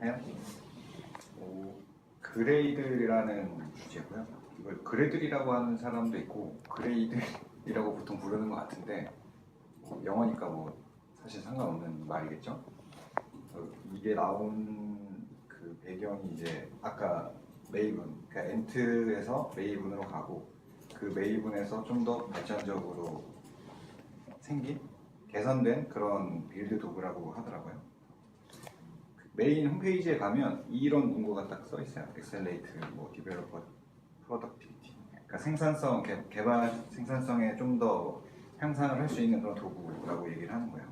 해요? 그레이드라는 주제고요. 이걸 그레들이라고 하는 사람도 있고 그레이드이라고 보통 부르는 것 같은데 영어니까 뭐 사실 상관없는 말이겠죠. 이게 나온 그 배경이 이제 아까 메이븐, 그러니까 엔트에서 메이븐으로 가고 그 메이븐에서 좀 더 발전적으로 생긴 개선된 그런 빌드 도구라고 하더라고요. 메인 홈페이지에 가면 이런 문구가 딱 써 있어요. 엑셀레이트, 뭐 디벨로퍼 프로덕티비티. 그러니까 생산성, 개발 생산성에 좀 더 향상을 할 수 있는 그런 도구라고 얘기를 하는 거예요.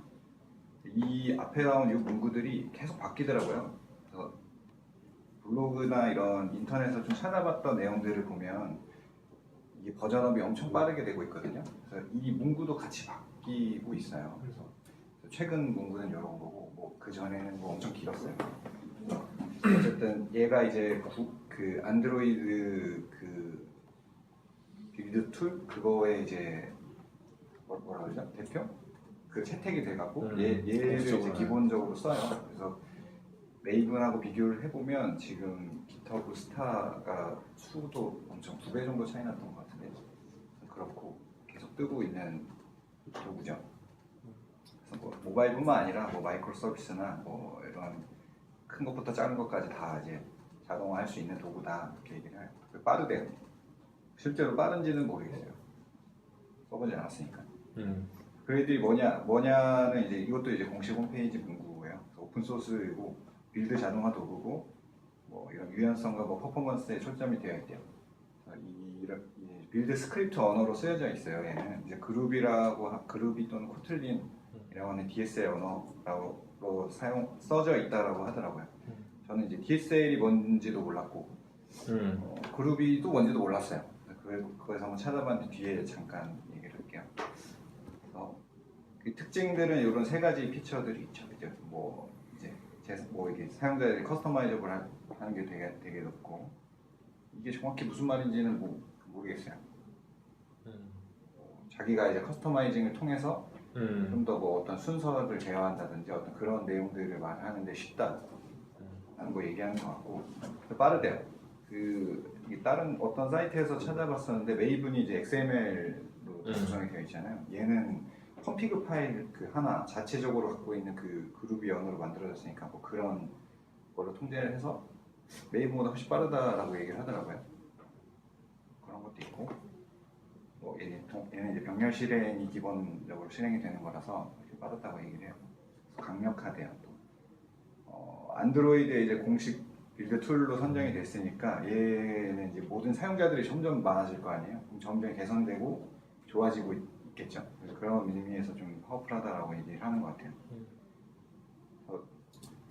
이 앞에 나온 이 문구들이 계속 바뀌더라고요. 그래서 블로그나 이런 인터넷에서 좀 찾아봤던 내용들을 보면 이게 버전업이 엄청 빠르게 되고 있거든요. 그래서 이 문구도 같이 바뀌고 있어요. 그래서 최근 문구는 이런 거고, 뭐 그 전에는 뭐 엄청 길었어요. 어쨌든 얘가 이제 그 안드로이드 그 빌드 툴 그거에 이제 뭐라 그러죠? 대표? 그 채택이 돼갖고 얘를 이제 기본적으로 써요. 그래서 메이븐하고 비교를 해보면 지금 깃허브 스타가 수도 엄청 2배 정도 차이 났던 것 같은데 그렇고 계속 뜨고 있는 도구죠. 그래서 뭐 모바일뿐만 아니라 뭐 마이크로 서비스나 뭐 이런 큰 것부터 작은 것까지 다 이제 자동화할 수 있는 도구다 이렇게 얘기를 해요. 빠르대요. 실제로 빠른지는 모르겠어요. 써보지 않았으니까. 그래들이 뭐냐는 이제 이것도 이제 공식 홈페이지 문구예요. 오픈 소스이고 빌드 자동화 도구고 뭐 이런 유연성과 뭐 퍼포먼스에 초점이 되어 있대요. 이 빌드 스크립트 언어로 쓰여져 있어요. 얘는 이제 그루비 또는 코틀린이라고 하는 DSL 언어라고 써져 있다라고 하더라고요. 저는 이제 DSL이 뭔지도 몰랐고 그루비도 뭔지도 몰랐어요. 그래서 한번 찾아봤는데 뒤에 잠깐 얘기를 할게요. 그래서 그 특징들은 이런 3가지 피처들이 있죠. 뭐 이게 사용자들이 커스터마이저블 하는 게 되게 높고 이게 정확히 무슨 말인지는 모르겠어요. 자기가 이제 커스터마이징을 통해서 좀 더 뭐 어떤 순서를 제어한다든지 어떤 그런 내용들을 말하는데 쉽다는 거 얘기하는 것 같고 빠르대요. 이게 다른 어떤 사이트에서 찾아봤었는데 메이븐이 이제 XML로 구성이 되어 있잖아요. 얘는 컴피그 파일 그 하나 자체적으로 갖고 있는 그 그루비 언어로 만들어졌으니까 뭐 그런 걸로 통제를 해서 메이븐보다 훨씬 빠르다라고 얘기를 하더라고요. 그런 것도 있고 뭐 얘는 이제 병렬 실행이 기본적으로 실행이 되는 거라서 빠르다고 얘기를 해요. 강력하대요. 또 안드로이드에 이제 공식 빌드 툴로 선정이 됐으니까 얘는 이제 모든 사용자들이 점점 많아질 거 아니에요. 점점 개선되고 좋아지고 있겠죠. 그래서 그런 의미에서 좀 파워풀하다라고 얘기를 하는 것 같아요.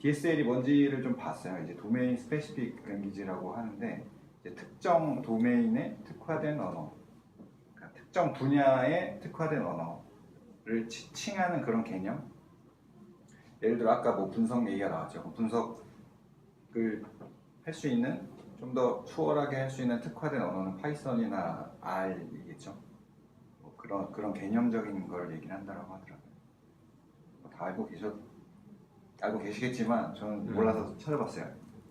DSL이 뭔지를 좀 봤어요. 이제 도메인 스페시픽 랭귀지라고 하는데 이제 특정 도메인에 특화된 언어, 그러니까 특정 분야에 특화된 언어를 칭하는 그런 개념. 예를 들어 아까 뭐 분석 얘기가 나왔죠. 분석을 할 수 있는 좀 더 수월하게 할 수 있는 특화된 언어는 파이썬이나 R이겠죠. 뭐 그런 개념적인 걸 얘기를 한다라고 하더라고요. 다 알고 계시겠지만 저는 몰라서 찾아봤어요.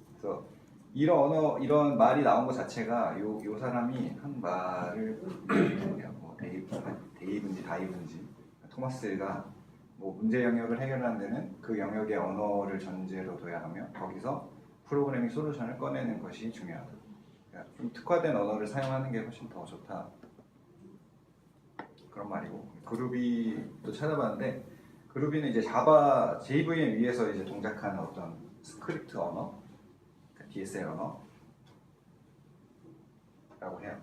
그래서 이런 말이 나온 것 자체가 요 사람이 한 말을 뭐 데이브인지 다이브인지 토마스가 뭐 문제 영역을 해결하는 데는 그 영역의 언어를 전제로 둬야 하며 거기서 프로그래밍 솔루션을 꺼내는 것이 중요하다. 그러니까 좀 특화된 언어를 사용하는 게 훨씬 더 좋다. 그런 말이고 그루비도 찾아봤는데 그루비는 이제 자바 JVM 위에서 이제 동작하는 어떤 스크립트 언어, DSL 언어라고 해요.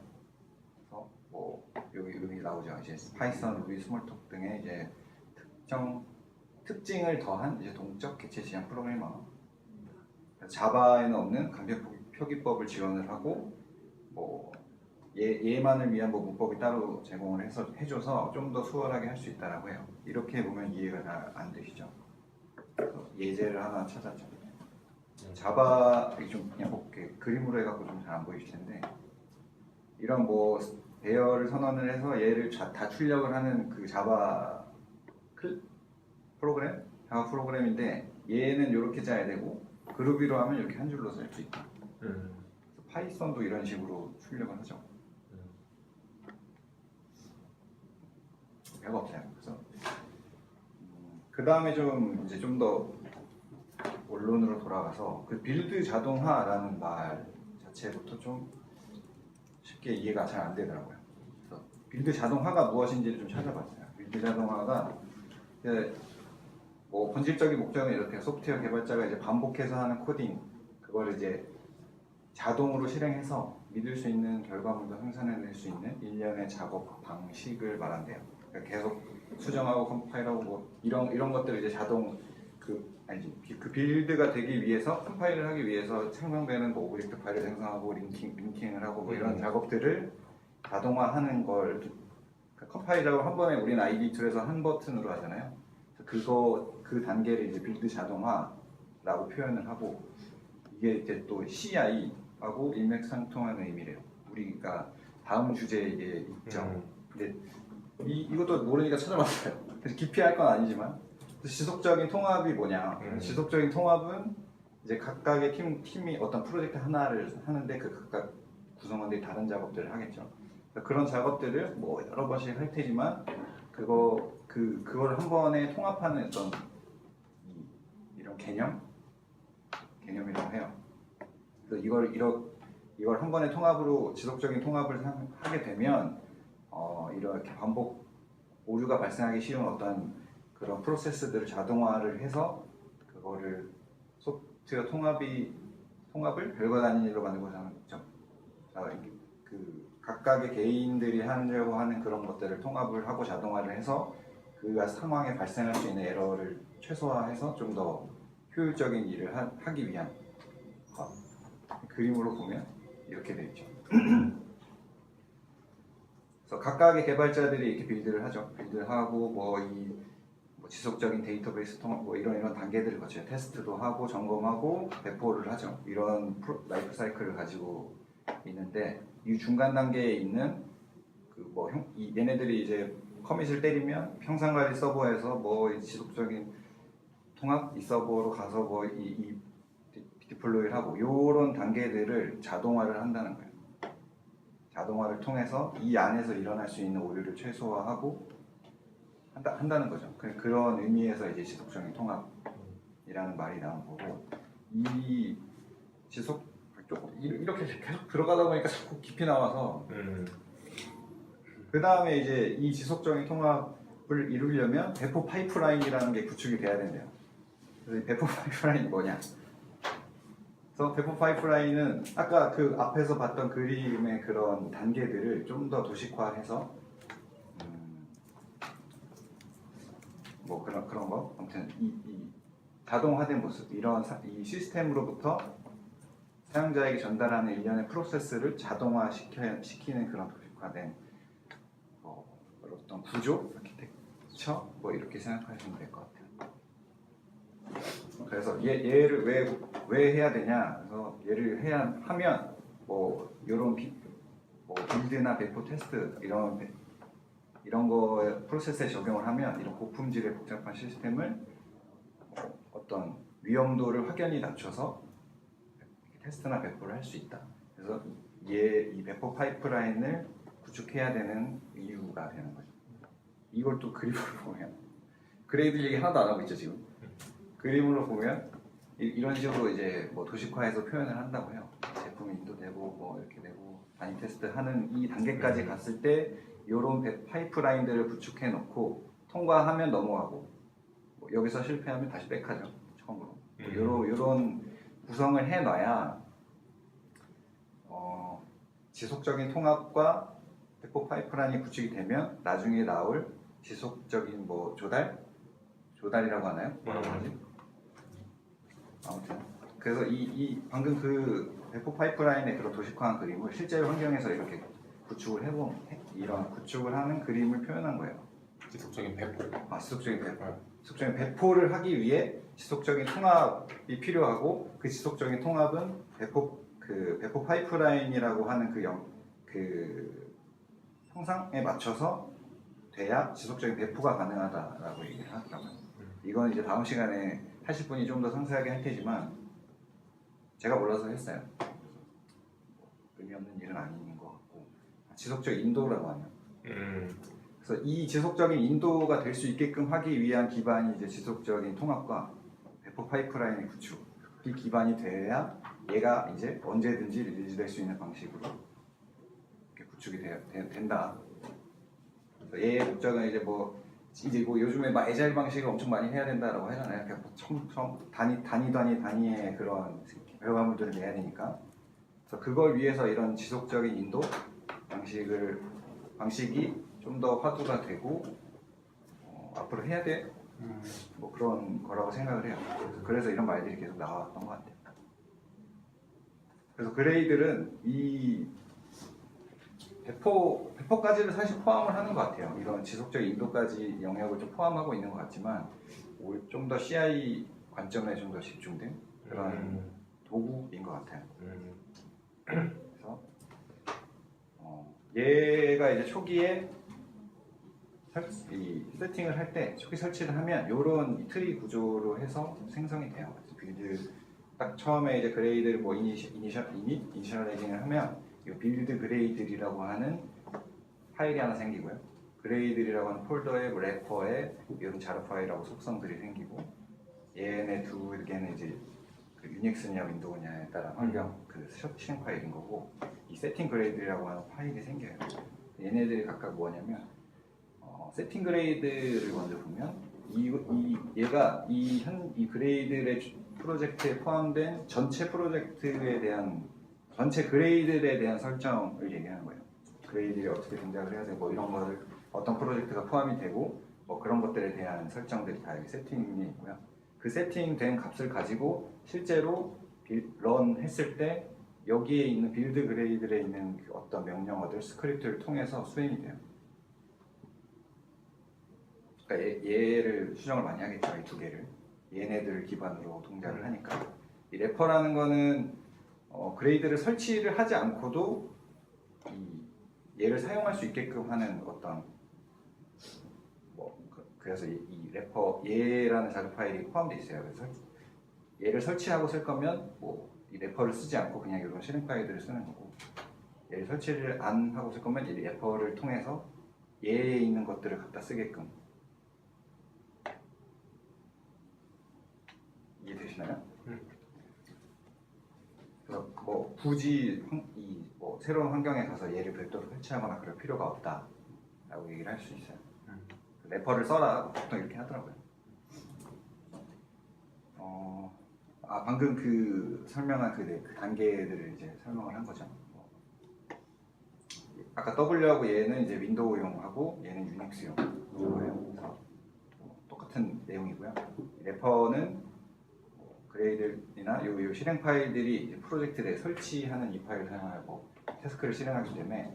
그래서 뭐 여기 나오죠. 이제 파이썬, 루비, 스몰톡 등의 이제 특징을 더한 이제 동적 개체 지향 프로그래밍 언어. 자바에는 없는 강변 표기법을 지원을 하고 뭐 얘만을 위한 뭐 문법이 따로 제공을 해줘서 좀 더 수월하게 할 수 있다라고 해요. 이렇게 보면 이해가 잘 안 되시죠? 예제를 하나 찾았죠. 자바 좀 그냥 뭐 그림으로 해갖고 좀 잘 안 보이실 텐데 이런 뭐 배열을 선언을 해서 얘를 다 출력을 하는 그 자바 자바 프로그램인데 얘는 이렇게 짜야 되고 그루비로 하면 이렇게 한 줄로 쓸 수 있다. 파이썬도 이런 식으로 출력을 하죠. 별거 없어요. 그래서 그 다음에 좀 더 원론으로 돌아가서 그 빌드 자동화라는 말 자체부터 좀 쉽게 이해가 잘 안 되더라고요. 그래서 빌드 자동화가 무엇인지를 좀 찾아봤어요. 빌드 자동화가 뭐 본질적인 목적은 이렇게 소프트웨어 개발자가 이제 반복해서 하는 코딩 그걸 이제 자동으로 실행해서 믿을 수 있는 결과물도 생산해낼 수 있는 일련의 작업 방식을 말한대요. 그러니까 계속 수정하고 컴파일하고 뭐 이런 것들을 이제 자동 그 빌드가 되기 위해서 컴파일을 하기 위해서 생성되는 뭐 오브젝트 파일을 생성하고 링킹을 하고 뭐 이런 작업들을 자동화하는 걸 그러니까 컴파일하고 한 번에 우리는 아이디 툴에서 한 버튼으로 하잖아요. 그 단계를 이제 빌드 자동화라고 표현을 하고 이게 이제 또 CI하고 일맥상통하는 의미래요. 우리가 다음 주제에 이게 있죠. 근데 이것도 모르니까 찾아봤어요. 그래서 깊이 할 건 아니지만 지속적인 통합이 뭐냐? 지속적인 통합은 이제 각각의 팀이 어떤 프로젝트 하나를 하는데 그 각각 구성원들이 다른 작업들을 하겠죠. 그런 작업들을 뭐 여러 번씩 할 테지만 그걸 한 번에 통합하는 어떤 이런 개념이라고 해요. 그래서 이걸 한 번에 지속적인 통합을 하게 되면 이렇게 반복 오류가 발생하기 쉬운 어떤 그런 프로세스들을 자동화를 해서 그거를 소프트웨어 통합을 별거 아닌 일로 만들고자 하는 거죠. 그 각각의 개인들이 하려고 하는 그런 것들을 통합을 하고 자동화를 해서 그 상황에 발생할 수 있는 에러를 최소화해서 좀 더 효율적인 일을 하기 위한 그림으로 보면 이렇게 되어 있죠. 그래서 각각의 개발자들이 이렇게 빌드를 하죠. 빌드를 하고 뭐 지속적인 데이터베이스 통합 뭐 이런 단계들을 거쳐요. 테스트도 하고 점검하고 배포를 하죠. 이런 라이프 사이클을 가지고 있는데 이 중간 단계에 있는 얘네들이 이제 커밋을 때리면 평상관리 서버에서 뭐 지속적인 통합 이 서버로 가서 뭐 이 디플로이를 하고 이런 단계들을 자동화를 한다는 거예요. 자동화를 통해서 이 안에서 일어날 수 있는 오류를 최소화하고 한다는 거죠. 그런 의미에서 이제 지속적인 통합이라는 말이 나온 거고 이렇게 계속 들어가다 보니까 자꾸 깊이 나와서 그 다음에 이제 이 지속적인 통합을 이루려면 배포 파이프라인이라는 게 구축이 돼야 된대요. 그래서 이 배포 파이프라인이 뭐냐? 그래서 배포 파이프라인은 아까 그 앞에서 봤던 그림의 그런 단계들을 좀 더 도식화해서 뭐 그런 거 아무튼 이 자동화된 모습 이 시스템으로부터 사용자에게 전달하는 일련의 프로세스를 자동화시키는 그런 도식화된 어떤 구조, 아키텍처 뭐 이렇게 생각하시면 될 것 같아요. 그래서 얘를 왜 해야 되냐? 그래서 얘를 하면 뭐 이런 빌드나 배포 테스트 이런 거 프로세스에 적용을 하면 이런 고품질의 복잡한 시스템을 어떤 위험도를 확연히 낮춰서 테스트나 배포를 할 수 있다. 그래서 이 배포 파이프라인을 구축해야 되는 이유가 되는 거죠. 이걸 또 그림으로 보면 그레이드 얘기 하나도 안 하고 있죠 지금. 그림으로 보면 이런 식으로 이제 뭐 도식화해서 표현을 한다고 해요. 제품 인도되고 뭐 이렇게 되고 단위 테스트 하는 이 단계까지 갔을 때 이런 파이프라인들을 구축해 놓고 통과하면 넘어가고 뭐 여기서 실패하면 다시 백하죠 처음으로. 이런 구성을 해놔야 지속적인 통합과 배포 파이프라인이 구축이 되면 나중에 나올 지속적인 뭐 조달이라고 하나요? 뭐라고 하지? 아무튼 그래서 이 방금 그 배포 파이프라인의 그런 도식화한 그림을 실제 환경에서 이렇게 구축을 이런 구축을 하는 그림을 표현한 거예요. 지속적인 배포. 지속적인 배포. 지속적인 배포를 하기 위해 지속적인 통합이 필요하고 그 지속적인 통합은 배포 파이프라인이라고 하는 그 형상에 맞춰서 돼야 지속적인 배포가 가능하다라고 얘기를 하더라고요. 이건 이제 다음 시간에 하실 분이 좀 더 상세하게 할 테지만 제가 몰라서 했어요. 의미 없는 일은 아닌 것 같고 지속적 인도라고 하네요. 그래서 이 지속적인 인도가 될 수 있게끔 하기 위한 기반이 이제 지속적인 통합과 배포 파이프라인의 구축. 이 기반이 돼야 얘가 이제 언제든지 릴리즈될 수 있는 방식으로 이렇게 구축이 된다. 그래서 얘의 목적은 이제 뭐 요즘에 막 애자일 방식을 엄청 많이 해야 된다라고 하잖아요. 그러니까 뭐 단위의 그런 결과물들을 내야 되니까. 그래서 그걸 위해서 이런 지속적인 인도 방식이 좀 더 화두가 되고 앞으로 해야 돼. 뭐 그런 거라고 생각을 해요. 그래서 이런 말들이 계속 나왔던 것 같아요. 그래서 그레이들은 이 배포까지를 사실 포함을 하는 것 같아요. 이런 지속적 인도까지 영역을 좀 포함하고 있는 것 같지만 좀 더 CI 관점에 좀 더 집중된 그런 도구인 것 같아요. 그래서 얘가 이제 초기에 이 세팅을 할 때 초기 설치를 하면 이런 트리 구조로 해서 생성이 돼요. 빌드 딱 처음에 이제 그레이드를 뭐 이니셜라이징을 하면 이 빌드 그레이드라고 하는 파일이 하나 생기고요. 그레이드라고 하는 폴더에 뭐 래퍼에 이런 자르 파일하고 속성들이 생기고 얘네 두 개는 이제 그 유닉스냐 윈도우냐에 따라 환경 그 실행 파일인 거고 이 세팅 그레이드라고 하는 파일이 생겨요. 얘네들이 각각 뭐냐면 세팅 그레이드를 먼저 보면 얘가 이 그레이드의 프로젝트에 포함된 전체 그레이드에 대한 설정을 얘기하는 거예요. 그레이드에 어떻게 등장을 해야 되고 뭐 이런 거를 어떤 프로젝트가 포함이 되고 뭐 그런 것들에 대한 설정들이 다 여기 세팅이 있고요. 그 세팅된 값을 가지고 실제로 런 했을 때 여기에 있는 빌드 그레이드에 있는 그 어떤 명령어들 스크립트를 통해서 수행이 돼요. 그러니까 얘를 수정을 많이 하겠죠. 이 두 개를 얘네들을 기반으로 동작을 하니까 이 래퍼라는 거는 그레이드를 설치를 하지 않고도 얘를 사용할 수 있게끔 하는 어떤 그래서 이 래퍼 얘라는 자료 파일이 포함되어 있어요. 그래서 얘를 설치하고 쓸 거면 이 래퍼를 쓰지 않고 그냥 이런 실행 파일들을 쓰는 거고 얘를 설치를 안 하고 쓸 거면 이 래퍼를 통해서 얘에 있는 것들을 갖다 쓰게끔. 이해되시나요? 그래서 굳이 새로운 환경에 가서 얘를 별도로 설치하거나 그럴 필요가 없다라고 얘기를 할 수 있어요. 래퍼를 써라 보통 이렇게 하더라고요. 방금 그 설명한 그 단계들을 이제 설명을 한 거죠. 아까 W하고 얘는 이제 윈도우용하고 얘는 유닉스용이에요. 그래서 똑같은 내용이고요. 래퍼는 그레이드나 요 실행 파일들이 프로젝트 내에 설치하는 이 파일을 사용하고 태스크를 실행하기 때문에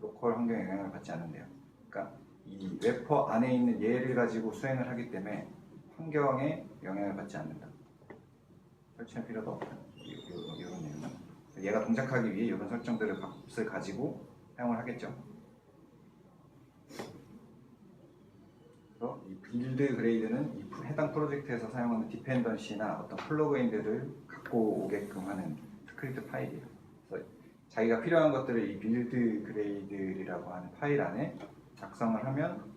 로컬 환경에 영향을 받지 않는데요. 그러니까 이 래퍼 안에 있는 얘를 가지고 수행을 하기 때문에 환경에 영향을 받지 않는다. 설치할 필요도 없다. 이런 내용은 얘가 동작하기 위해 이런 설정들을 값을 가지고 사용을 하겠죠. 그래서 이 빌드 그레이드는 이 해당 프로젝트에서 사용하는 디펜던시나 어떤 플러그인들을 갖고 오게끔 하는 스크립트 파일이에요. 그래서 자기가 필요한 것들을 이 빌드 그레이드라고 하는 파일 안에 작성을 하면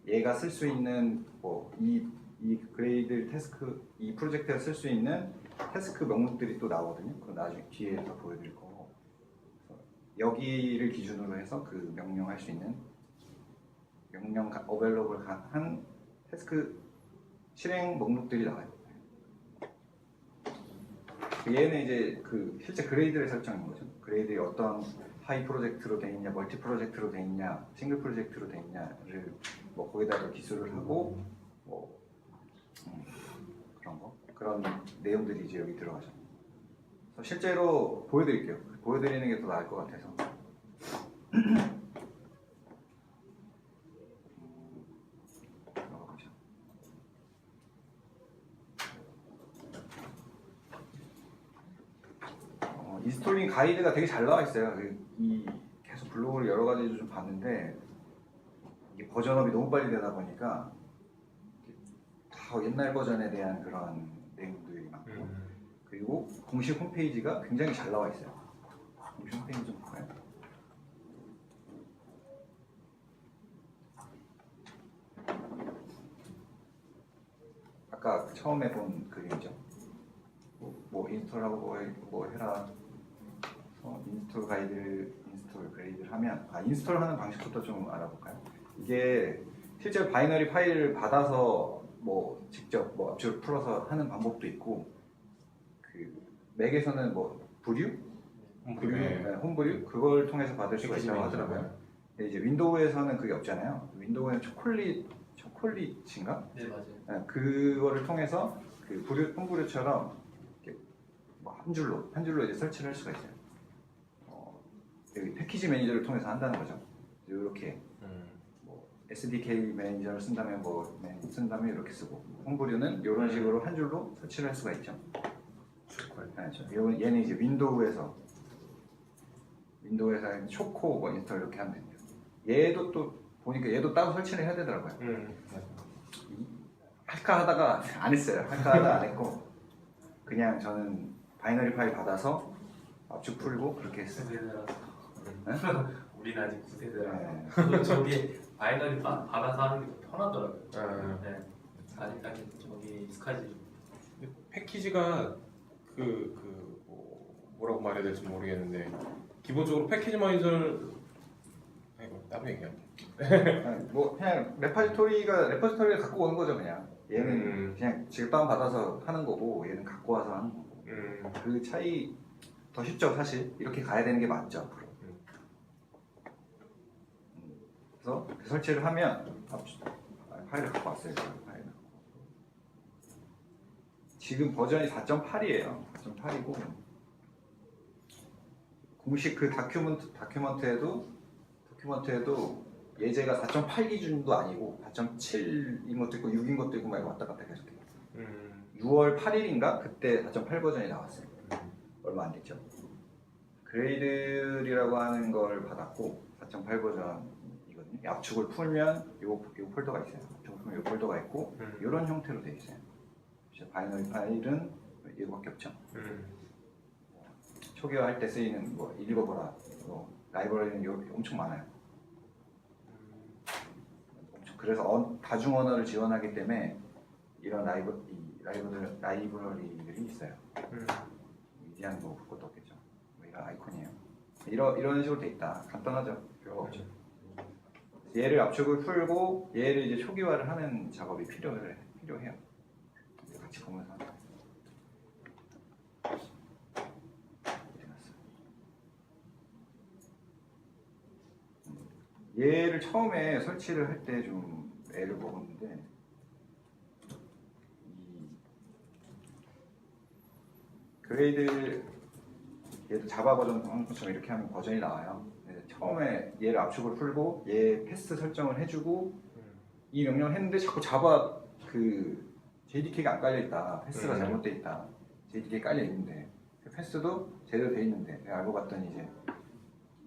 얘가 쓸 수 있는 이 그레이드 태스크 이 프로젝트에 쓸 수 있는 태스크 명목들이 또 나오거든요. 그건 나중에 뒤에서 보여드릴 거고 여기를 기준으로 해서 그 명령할 수 있는 명령 어벨러블 한 태스크 실행 목록들이 나와요. 얘는 이제 그 실제 그레이드를 설정인 거죠. 그레이드에 어떤 하이 프로젝트로 돼 있냐, 멀티 프로젝트로 돼 있냐, 싱글 프로젝트로 돼 있냐를 거기다가 기술을 하고 그런 내용들이 이제 여기 들어가죠. 그래서 실제로 보여드릴게요. 보여드리는 게 더 나을 것 같아서. 인스톨링 가이드가 되게 잘 나와 있어요. 계속 블로그를 여러 가지 좀 봤는데 이게 버전업이 너무 빨리 되다 보니까 다 옛날 버전에 대한 그런 내용들이 많고 그리고 공식 홈페이지가 굉장히 잘 나와 있어요. 공식 홈페이지 좀 볼까요? 아까 처음에 본 그림이죠. 뭐 인스톨하고 뭐 해라. 인스톨 그레이드를 하면 인스톨하는 방식부터 좀 알아볼까요? 이게 실제로 바이너리 파일을 받아서 뭐 직접 뭐 압축을 풀어서 하는 방법도 있고 그 맥에서는 뭐 브류? 홈브류? 그걸 통해서 받을 수가 있다고 하더라고요. 근데 이제 윈도우에서는 그게 없잖아요. 윈도우에는 초콜릿인가? 네 맞아요. 네, 그거를 통해서 그 홈브류처럼 이렇게 뭐 한 줄로 이제 설치를 할 수가 있어요. 여기 패키지 매니저를 통해서 한다는 거죠. 이렇게 뭐 SDK 매니저를 쓴다면 이렇게 쓰고 홈브류는 이런 식으로 한 줄로 설치를 할 수가 있죠. 얘는 이제 윈도우에서 초코 뭐 인스톨 이렇게 하면 됩니다. 얘도 또 보니까 얘도 따로 설치를 해야 되더라고요. 할까 하다가 안 했어요. 할까 하다가 안 했고 그냥 저는 바이너리 파일 받아서 압축 풀고 그렇게 했어요. 네? 우리는 아직 9세대라 저기 바이너리 받아서 하는 게 더 편하더라고요. 네. 아직까지 저기 익숙하지. 패키지가 뭐라고 말해야 될지 모르겠는데 기본적으로 패키지 매니저를 따로 얘기할게. 뭐 그냥 레퍼지토리를 갖고 오는 거죠. 그냥 얘는 그냥 지금 다운 받아서 하는 거고 얘는 갖고 와서 하는 거고 그 차이 더 쉽죠. 사실 이렇게 가야 되는 게 맞죠. 앞으로. 그래서 설치를 하면 파일을 갖고 왔어요. 파일을. 지금 버전이 4.8이에요. 4.8이고 공식 그 다큐먼트에도 예제가 4.8 기준도 아니고 4.7인 것도 있고 6인 것도 있고 막 왔다 갔다 계속해요. 6월 8일인가 그때 4.8 버전이 나왔어요. 얼마 안 됐죠. 그레이들이라고 하는 걸 받았고 4.8 버전이거든요. 압축을 풀면 요 폴더가 있어요. 압축을 풀면 요 폴더가 있고 이런 형태로 되어 있어요. 바이너리 파일은 이거밖에 없죠. 초기화할 때 쓰이는 뭐 읽어보라 라이브러리는 엄청 많아요. 그래서 다중 언어를 지원하기 때문에 이런 라이브러리들이 있어요. 위대한 거 볼 것도 없겠죠. 이런 아이콘이에요. 이런 식으로 돼 있다. 간단하죠. 별거 없죠. 얘를 압축을 풀고 얘를 이제 초기화를 하는 작업이 필요해요. 같이 보면서. 얘를 처음에 설치를 할 때 좀 애를 먹었는데 그레이드 얘도 자바 버전 하는 것처럼 이렇게 하면 버전이 나와요. 처음에 얘를 압축을 풀고 얘 패스 설정을 해주고 이 명령을 했는데 자꾸 자바 그 JDK가 안 깔려 있다. 패스가 잘못돼 있다. JDK 깔려 있는데 그 패스도 제대로 돼 있는데 내가 알고 봤더니 이제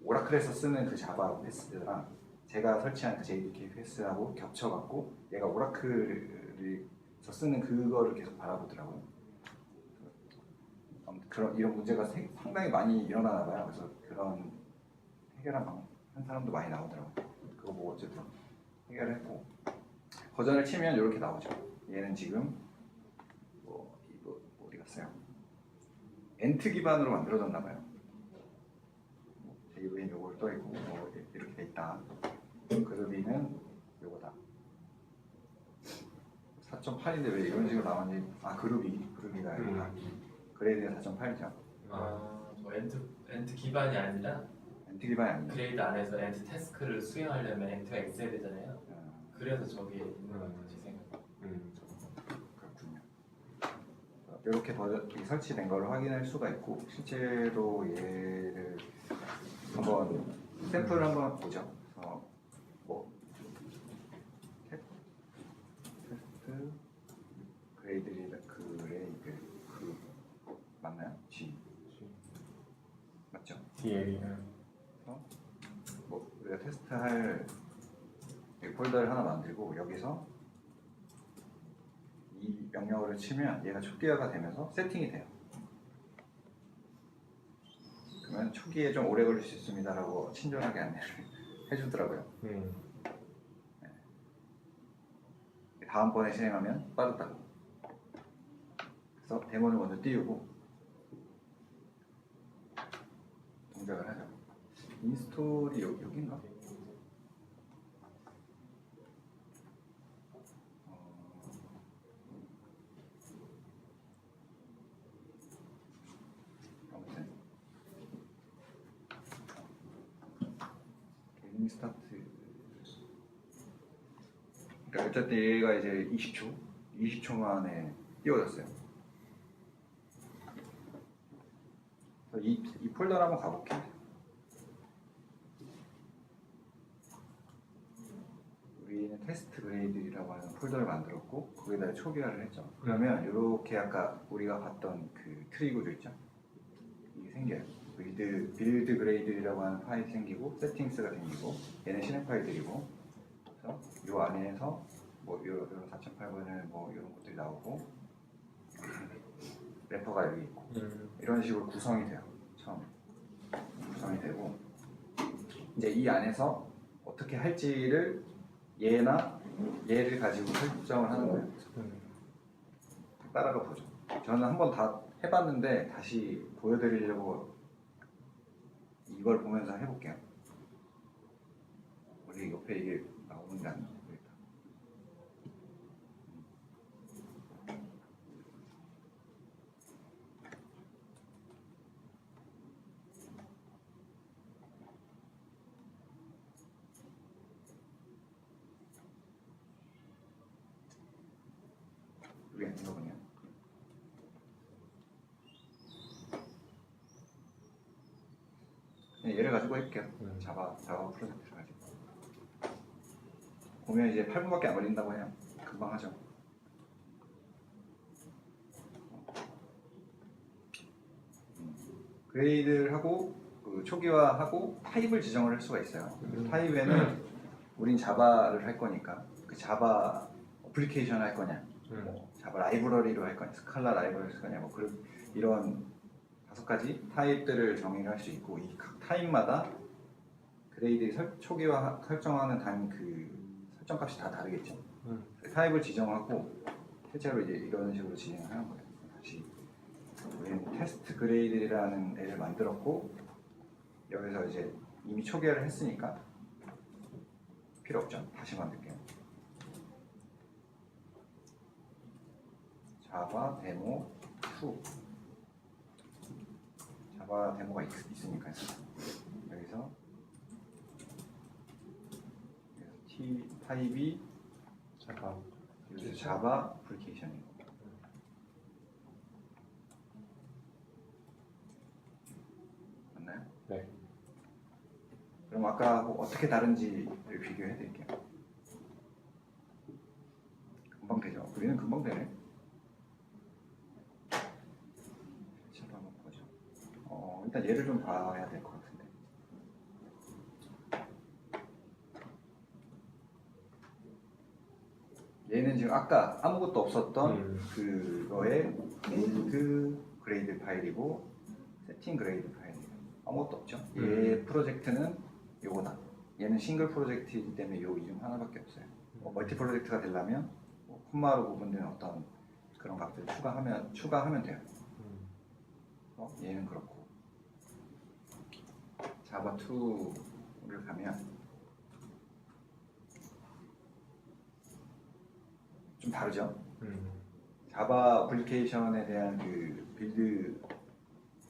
오라클에서 쓰는 그 자바 패스랑 제가 설치한 그 JDK 패스하고 겹쳐갖고 얘가 오라클에서 쓰는 그거를 계속 바라보더라고요. 이런 문제가 상당히 많이 일어나나 봐요. 그래서 그런 해결한 사람도 많이 나오더라고요. 그거 뭐 어쨌든 해결을 했고 버전을 치면 이렇게 나오죠. 얘는 지금 이거 어디 갔어요? 엔트 기반으로 만들어졌나 봐요. JVM 요걸 떠 있고 이렇게 돼 있다. 그루비는 요거다. 4.8인데 왜 이런 식으로 나왔는지 그루비가 아니라 그레이드가 4.8이죠. 저 엔트 기반이 아니라 그레이드 안에서 엔트 태스크를 수행하려면 엔트가 있어야 되잖아요. 그래서 저게 있는 것 같아요. 제 생각. 그렇군요. 이렇게 설치된 걸 확인할 수가 있고 실제로 얘를 한번 샘플을 한번 보죠. 테스트 그레이드 맞나요? G 맞죠? 우리가 테스트할 폴더를 하나 만들고 여기서 이 명령어를 치면 얘가 초기화가 되면서 세팅이 돼요. 그러면 초기에 좀 오래 걸릴 수 있습니다라고 친절하게 안내를 해주더라고요. 다음번에 실행하면 빠르다고. 그래서 데모를 먼저 띄우고 동작을 하죠. 인스톨이 여기인가? 아무튼 게임 스타트. 그러니까 어쨌든 얘가 이제 20초 만에 띄워졌어요. 이 폴더를 한번 가볼게요. 우리는 테스트 그레이드라고 하는 폴더를 만들었고 거기다 초기화를 했죠. 그러면 이렇게 아까 우리가 봤던 그 트리 구조 있죠? 이게 생겨요. 빌드 그레이드라고 하는 파일이 생기고 세팅스가 생기고 얘는 실행 파일들이고 그래서 이 안에서 뭐 이런 4.8번을 뭐 이런 것들이 나오고 래퍼가 여기 있고 이런 식으로 구성이 돼요. 처음 구성이 되고 이제 이 안에서 어떻게 할지를 얘를 가지고 설정을 하는 거예요. 따라가 보죠. 저는 한번 다 해봤는데 다시 보여드리려고 이걸 보면서 해볼게요. 우리 옆에 이게 나오는지 안 나오겠다. 여기 아닌가 보네요. 얘를 가지고 해볼게요. 자바 프로젝트를 가지고 보면 이제 8분밖에 안 걸린다고 해요. 금방 하죠. 그레이드를 하고 그 초기화하고 타입을 지정을 할 수가 있어요. 타입에는 우린 자바를 할 거니까 그 자바 어플리케이션 할 거냐, 뭐 자바 라이브러리로 할 거냐, 스칼라 라이브러리 할 거냐, 뭐 이런 5가지 타입들을 정의를 할 수 있고 이 각 타입마다 그레이드 초기화 설정하는 그 설정값이 다 다르겠죠. 그 타입을 지정하고 실제로 이제 이런 식으로 진행을 하는 거예요. 다시 우리는 테스트 그레이드라는 애를 만들었고 여기서 이제 이미 초기화를 했으니까 필요 없죠. 다시 만들게요. 자바 데모 2 자바 데모가 있으니까요. 여기서 타입이 자바 어플리케이션이고 맞나요? 네. 그럼 아까 어떻게 다른지를 비교해 드릴게요. 금방 되죠? 우리는 금방 되네. 실체로 한번 보죠. 일단 얘를 좀 봐야 될 것 같은데. 얘는 지금 아까 아무것도 없었던 그거의 빌드 그레이드 파일이고 세팅 그레이드 파일이에요. 아무것도 없죠. 얘 프로젝트는 요거다. 얘는 싱글 프로젝트이기 때문에 요 이름 하나밖에 없어요. 멀티 프로젝트가 되려면 콤마로 구분되는 어떤 그런 값들을 추가하면 돼요. 얘는 그렇고 자바 2를 가면 좀 다르죠. 자바 어플리케이션에 대한 그 빌드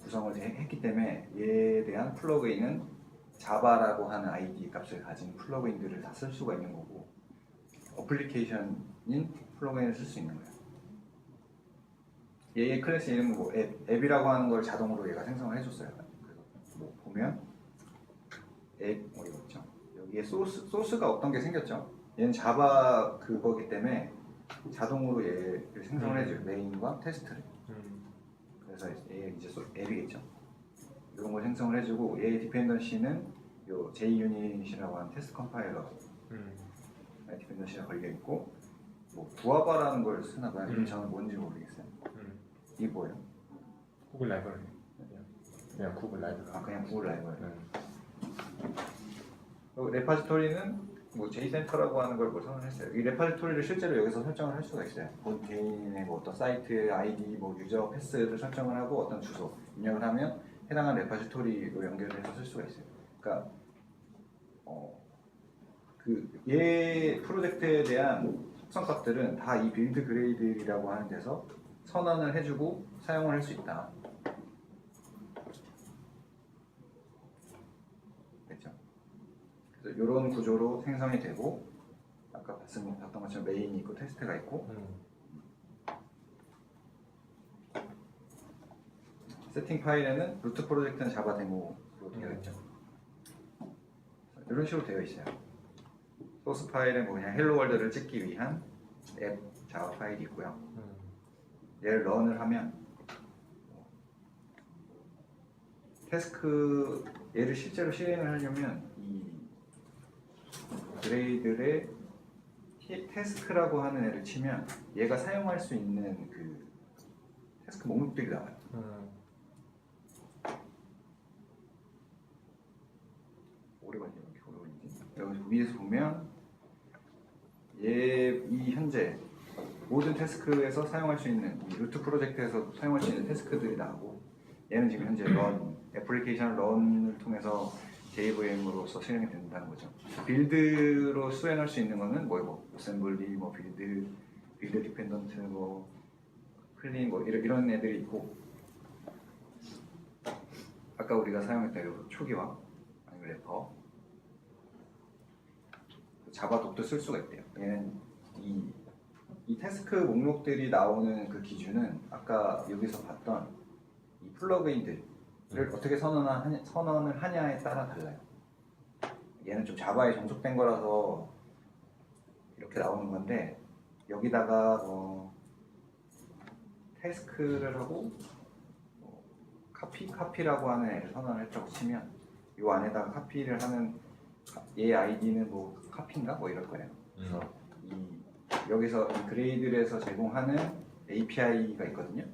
구성을 했기 때문에 얘에 대한 플러그인은 자바라고 하는 ID 값을 가진 플러그인들을 다 쓸 수가 있는 거고 어플리케이션인 플러그인을 쓸 수 있는 거예요. 얘의 클래스 이름은 뭐 앱이라고 하는 걸 자동으로 얘가 생성을 해줬어요. 그래서 뭐 보면 앱 이거 있죠. 여기에 소스가 어떤 게 생겼죠. 얘는 자바 그거기 때문에 자동으로 얘를 생성을 해줘요. 메인과 테스트를. 그래서 얘 이제 앱이겠죠. 이런 걸 생성을 해주고 얘의 디펜던시는 요 JUnit이라고 하는 테스트 컴파일러 디펜던시가 걸려 있고 뭐 부하바라는 걸 쓰나 봐요. 저는 뭔지 모르겠어요. 이게 뭐예요? 구글 라이브러리. 그냥 구글 라이브. 아 그냥 구글 라이브러리. 네. 레파지토리는 뭐 JCenter라고 하는 걸 뭐 선언했어요. 이 레파지토리를 실제로 여기서 설정을 할 수가 있어요. 본 개인의 뭐 어떤 사이트 아이디, 뭐 유저 패스를 설정을 하고 어떤 주소 입력을 하면 해당한 레파지토리로 연결해서 쓸 수가 있어요. 그러니까 얘 프로젝트에 대한 속성값들은 다 이 빌드 그레이드라고 하는 데서 선언을 해주고 사용을 할 수 있다. 됐죠? 그래서 이런 구조로 생성이 되고 아까 봤던 것처럼 메인이 있고 테스트가 있고 세팅 파일에는 루트 프로젝트는 자바 데모로 되어 있죠. 이런 식으로 되어 있어요. 소스 파일은 뭐 그냥 헬로 월드를 찍기 위한 앱 자바 파일이 있고요. 얘를 런을 하면 태스크 얘를 실제로 실행을 하려면 이 그레이들의 태스크라고 하는 애를 치면 얘가 사용할 수 있는 그 태스크 목록들이 나와요. 오래 걸리지 이렇게 오래 걸리지? 여기 위에서 보면 이 현재 모든 태스크에서 사용할 수 있는 이 루트 프로젝트에서 사용할 수 있는 태스크들이 나오고 얘는 지금 현재 런 애플리케이션 런을 통해서 JVM으로서 실행이 된다는 거죠. 빌드로 수행할 수 있는 거는 뭐 어셈블리, 뭐 빌드 디펜던트, 뭐 클린 뭐 이런 애들이 있고 아까 우리가 사용했던 이 초기화 아니면 래퍼 자바 독도 쓸 수가 있대요. 얘는 이 태스크 목록들이 나오는 그 기준은 아까 여기서 봤던 이 플러그인들을 어떻게 선언을 하냐에 따라 달라요. 얘는 좀 자바에 정속된 거라서 이렇게 나오는 건데 여기다가 태스크를 하고 카피라고 하는 애를 선언을 했다고 치면 이 안에다가 카피를 하는 얘 아이디는 뭐 카피인가 뭐 이럴 거예요. 그래서 여기서 이 그레이드에서 제공하는 API가 있거든요.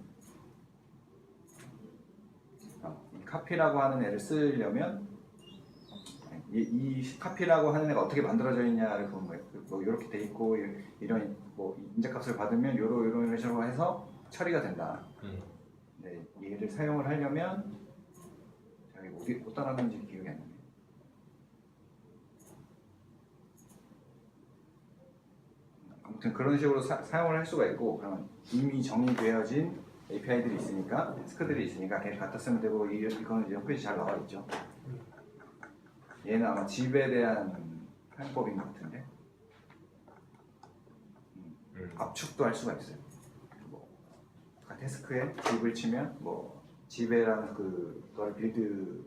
이 카피라고 하는 애를 쓰려면 이 카피라고 하는 애가 어떻게 만들어져 있냐를 보는 거예요. 뭐 이렇게 돼 있고 이런 뭐 인재값을 받으면 이런 식으로 해서 처리가 된다. 네, 얘를 사용을 하려면 저기 못 따라하는지 기억이 안 나네요. 아무튼 그런 식으로 사용을 할 수가 있고 그러면 이미 정의되어진 API들이 있으니까 태스크들이 있으니까 걔를 갖다 쓰면 되고 이거는 이제 홈페이지 잘 나와 있죠. 얘는 아마 집에 대한 사용법인 것 같은데 압축도 할 수가 있어요. 뭐 태스크에 집을 치면 뭐 집에라는 그걸 빌드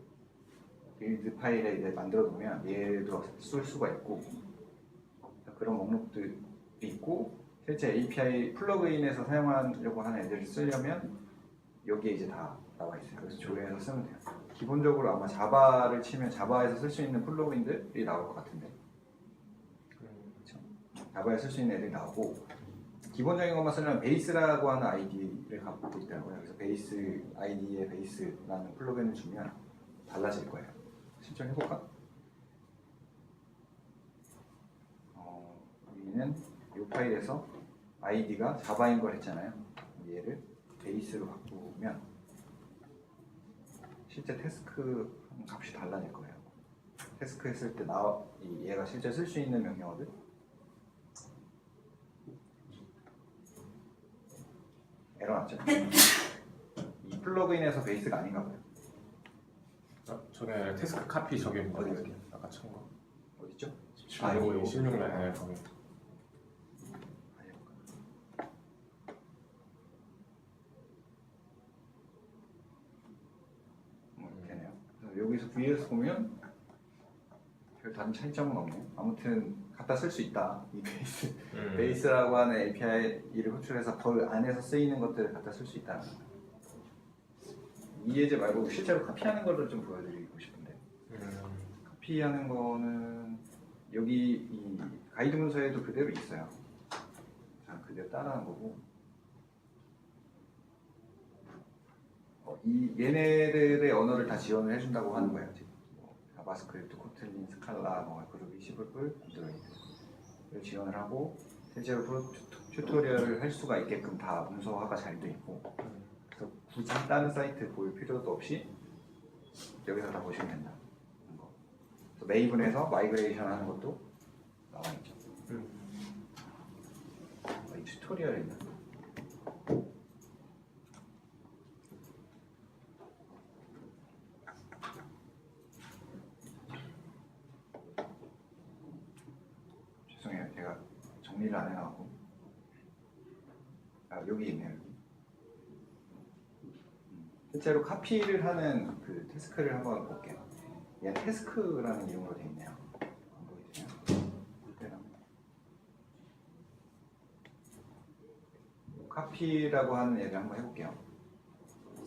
파일에 이제 만들어 놓으면 얘도 쓸 수가 있고 그런 목록들이 있고 실제 API 플러그인에서 사용하려고 하는 애들을 쓰려면 여기에 이제 다 나와 있어요. 그래서 조회해서 쓰면 돼요. 기본적으로 아마 자바를 치면 자바에서 쓸 수 있는 플러그인들이 나올 것 같은데 그렇죠? 자바에 쓸 수 있는 애들이 나오고 기본적인 것만 쓰려면 베이스라고 하는 아이디를 갖고 있더라고요. 그래서 베이스 아이디에 베이스라는 플러그인을 주면 달라질 거예요. 신청해볼까? 여기는 이 파일에서 아이디가 자바인 걸 했잖아요. 얘를 베이스로 바꾸면 실제 태스크 값이 달라질 거예요. 태스크 했을 때 얘가 실제 쓸 수 있는 명령어들 에러 났죠? 이 플러그인에서 베이스가 아닌가 봐요. 저게 태스크 카피 저게 어디 아까 친 거. 어디죠? 16라인에 거기. 되네요. 여기서 VS 보면 별 다른 차이점은 없네요. 아무튼 갖다 쓸 수 있다. 이 베이스라고 하는 API를 호출해서 그 안에서 쓰이는 것들을 갖다 쓸 수 있다. 이 예제 말고 실제로 카피하는 거를 좀 보여드리고 싶은데 카피하는 거는 여기 이 가이드 문서에도 그대로 있어요. 자, 그대로 따라하는 거고 이 얘네들의 언어를 다 지원을 해준다고 하는 거예요. 지금 자바스크립트, 코틀린, 스칼라, 그루비, C++, 안드로이드를 지원을 하고 실제로 튜토리얼을 할 수가 있게끔 다 문서화가 잘 돼 있고 그래서 굳이 다른 사이트 볼 필요도 없이 여기서 다 보시면 된다. 그래서 메이븐에서 마이그레이션 하는 것도 나와 있죠. 이 튜토리얼이 있나? 죄송해요, 제가 정리를 안 해놔갖고. 아, 여기 있네요. 여기. 실제로 카피를 하는 그 태스크를 한번 볼게요. 얘 태스크라는 이름으로 되어 있네요. 안 보이세요? 카피라고 하는 애를 한번 해볼게요.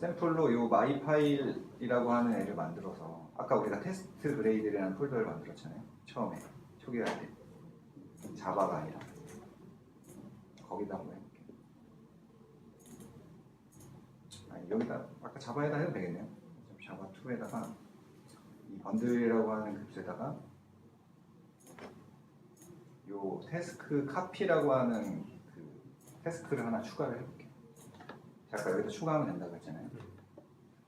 샘플로 요 마이 파일이라고 하는 애를 만들어서 아까 우리가 테스트 그레이드라는 폴더를 만들었잖아요. 처음에 초기화 할 때 자바가 아니라 거기다 한번 해볼게요. 아니, 여기다 아까 자바에다 해도 되겠네요. 자바 2에다가 이 번들이라고 하는 급수에다가 요 태스크 카피라고 하는 그 태스크를 하나 추가를 해볼게요. 아까 여기다 추가하면 된다고 했잖아요.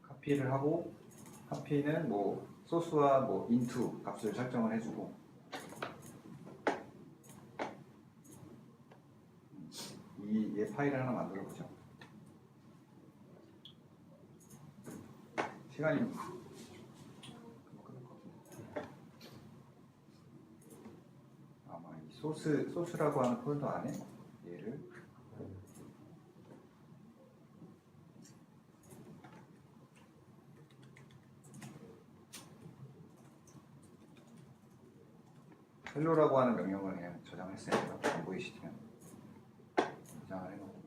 카피를 하고 카피는 뭐 소스와 뭐 into 값을 설정을 해주고 얘 파일을 하나 만들어 보죠. 시간이 끝날 것 같은데. 아마 이 소스라고 하는 폴더 안에 얘를 헬로라고 하는 명령을 그냥 저장했어요. 안 보이시면 저장을 해놓고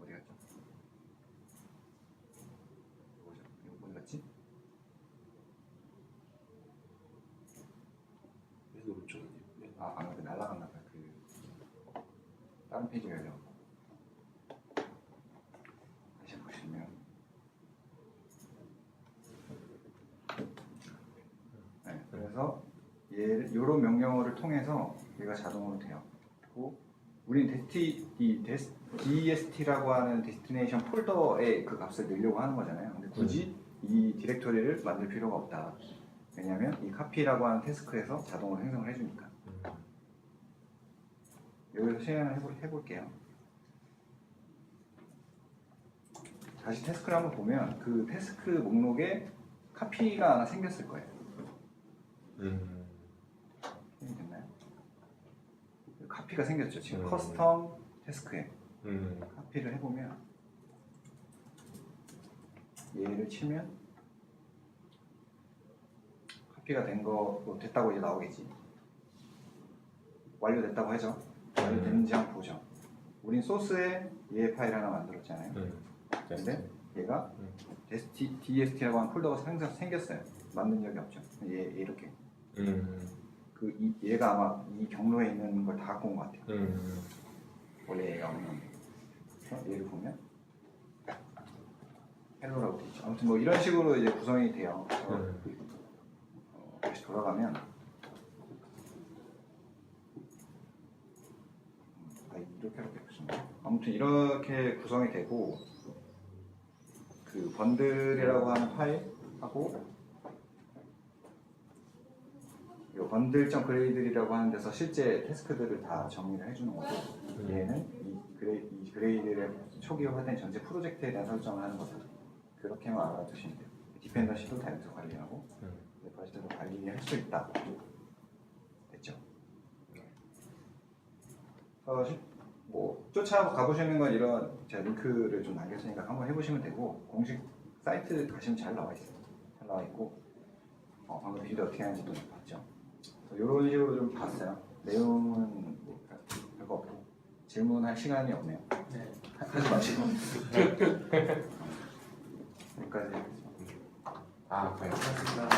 어디 갔죠? 뭐죠? 이거 어디 갔지? 맨 오른쪽 아니에요? 아, 방금 날라갔나 봐요. 그 다른 페이지 열려. 다시 보시면 네, 그래서 이런 명령어를 통해서 얘가 자동으로 돼요. 그리고 우린 DEST라고 하는 데스티네이션 폴더에 그 값을 넣으려고 하는 거잖아요. 근데 굳이 이 디렉토리를 만들 필요가 없다. 왜냐하면 이 카피라고 하는 태스크에서 자동으로 생성을 해주니까. 여기서 실행을 해볼게요. 다시 태스크를 한번 보면 그 태스크 목록에 카피가 하나 생겼을 거예요. 됐나요? 카피가 생겼죠. 지금 커스텀 태스크에 카피를 해보면 얘를 치면 카피가 된 거 됐다고 이제 나오겠지. 완료됐다고 하죠. 완료됐는지 한번 보죠. 우린 소스에 얘 파일 하나 만들었잖아요. 근데 얘가 DST라고 하는 폴더가 생겼어요. 만든 적이 없죠. 얘 이렇게. 얘가 아마 이 경로에 있는 걸 다 갖고 온 것 같아요. 원래 얘가 없는. 얘를 보면 헬로라고 돼 있죠. 아무튼 뭐 이런 식으로 이제 구성이 돼요. 다시 돌아가면 이렇게 보시면 아무튼 이렇게 구성이 되고 그 번들이라고 하는 파일하고 이 번들.그레이드라고 하는 데서 실제 태스크들을 다 정리를 해주는 거고 얘는 이 그레이드의 초기화된 전체 프로젝트에 대한 설정을 하는 거죠. 그렇게만 알아두시면 돼요. 디펜던시도 다 여기서 관리하고 레퍼런스도 관리할 수 있다. 됐죠? 뭐 쫓아가보시는 건 이런 제가 링크를 좀 남겼으니까 한번 해보시면 되고 공식 사이트 가시면 잘 나와 있어요. 잘 나와 있고 방금 비디오 어떻게 하는지도 봤죠. 이런 식으로 좀 봤어요. 내용은 뭐 별거 없고 질문할 시간이 없네요. 네. 하지 마시고 여기까지. 아, 네. 고맙습니다.